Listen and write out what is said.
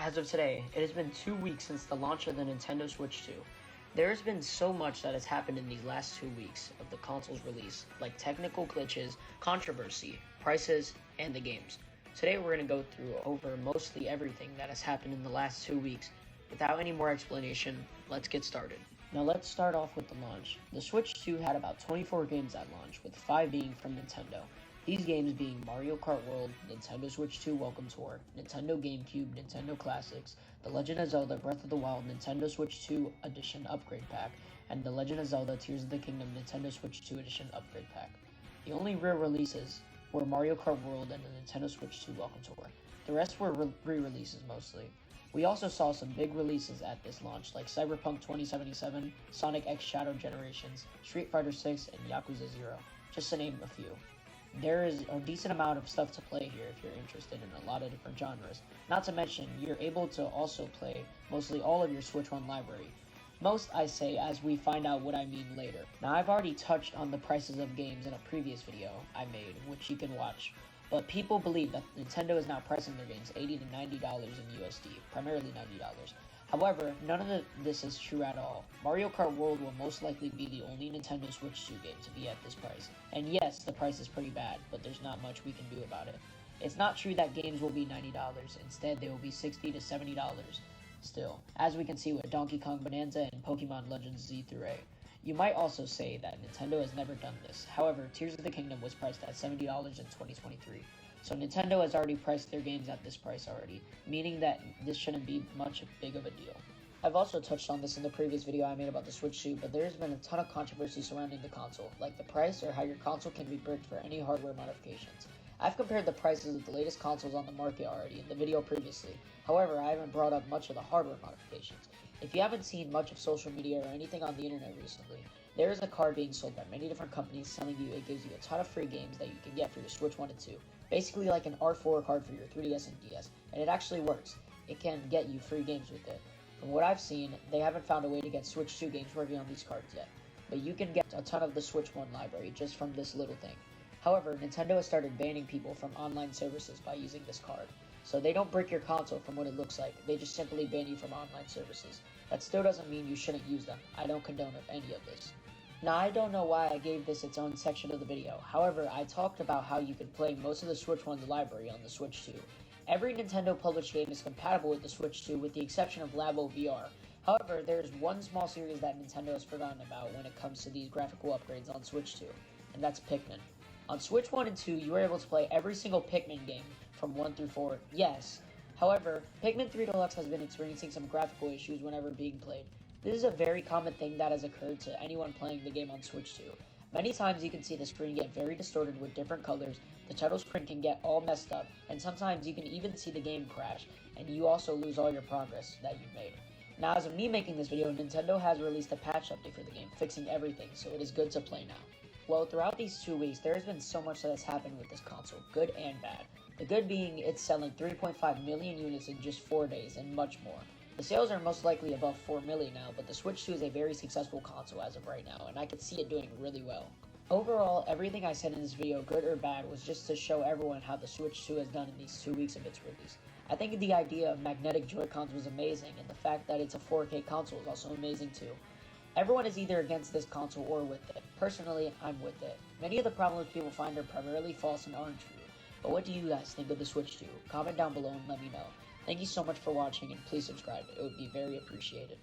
As of today, it has been 2 weeks since the launch of the Nintendo Switch 2. There has been so much that has happened in these last 2 weeks of the console's release, like technical glitches, controversy, prices, and the games. Today we're going to go through over mostly everything that has happened in the last 2 weeks. Without any more explanation, let's get started. Now let's start off with the launch. The Switch 2 had about 24 games at launch, with 5 being from Nintendo. These games being Mario Kart World, Nintendo Switch 2 Welcome Tour, Nintendo GameCube, Nintendo Classics, The Legend of Zelda Breath of the Wild Nintendo Switch 2 Edition Upgrade Pack, and The Legend of Zelda Tears of the Kingdom Nintendo Switch 2 Edition Upgrade Pack. The only real releases were Mario Kart World and the Nintendo Switch 2 Welcome Tour. The rest were re-releases mostly. We also saw some big releases at this launch, like Cyberpunk 2077, Sonic X Shadow Generations, Street Fighter 6, and Yakuza 0, just to name a few. There is a decent amount of stuff to play here if you're interested in a lot of different genres. Not to mention, you're able to also play mostly all of your Switch 1 library. Most, I say, as we find out what I mean later. Now, I've already touched on the prices of games in a previous video I made, which you can watch. But people believe that Nintendo is now pricing their games $80 to $90 in USD, primarily $90. However, none of this is true at all. Mario Kart World will most likely be the only Nintendo Switch 2 game to be at this price. And yes, the price is pretty bad, but there's not much we can do about it. It's not true that games will be $90, instead they will be $60 to $70 still, as we can see with Donkey Kong Bonanza and Pokemon Legends Z through A. You might also say that Nintendo has never done this. However, Tears of the Kingdom was priced at $70 in 2023. So Nintendo has already priced their games at this price already, meaning that this shouldn't be much big of a deal. I've also touched on this in the previous video I made about the Switch 2, but there's been a ton of controversy surrounding the console, like the price or how your console can be bricked for any hardware modifications. I've compared the prices of the latest consoles on the market already in the video previously. However, I haven't brought up much of the hardware modifications. If you haven't seen much of social media or anything on the internet recently, there is a card being sold by many different companies telling you it gives you a ton of free games that you can get for your Switch 1 and 2. Basically like an R4 card for your 3DS and DS, and it actually works. It can get you free games with it. From what I've seen, they haven't found a way to get Switch 2 games working on these cards yet. But you can get a ton of the Switch 1 library just from this little thing. However, Nintendo has started banning people from online services by using this card. So they don't brick your console from what it looks like, they just simply ban you from online services. That still doesn't mean you shouldn't use them. I don't condone any of this. Now, I don't know why I gave this its own section of the video. However, I talked about how you could play most of the Switch 1's library on the Switch 2. Every Nintendo published game is compatible with the Switch 2 with the exception of Labo VR. However, there is one small series that Nintendo has forgotten about when it comes to these graphical upgrades on Switch 2, and that's Pikmin. On Switch 1 and 2, you are able to play every single Pikmin game from 1 through 4, yes. However, Pikmin 3 Deluxe has been experiencing some graphical issues whenever being played. This is a very common thing that has occurred to anyone playing the game on Switch 2. Many times you can see the screen get very distorted with different colors, the title screen can get all messed up, and sometimes you can even see the game crash, and you also lose all your progress that you've made. Now, as of me making this video, Nintendo has released a patch update for the game, fixing everything, so it is good to play now. Well, throughout these 2 weeks, there has been so much that has happened with this console, good and bad. The good being it's selling 3.5 million units in just 4 days, and much more. The sales are most likely above 4 million now, but the Switch 2 is a very successful console as of right now, and I could see it doing really well. Overall, everything I said in this video, good or bad, was just to show everyone how the Switch 2 has done in these 2 weeks of its release. I think the idea of magnetic Joy-Cons was amazing, and the fact that it's a 4K console is also amazing too. Everyone is either against this console or with it. Personally, I'm with it. Many of the problems people find are primarily false and aren't true. But what do you guys think of the Switch 2? Comment down below and let me know. Thank you so much for watching, and please subscribe. It would be very appreciated.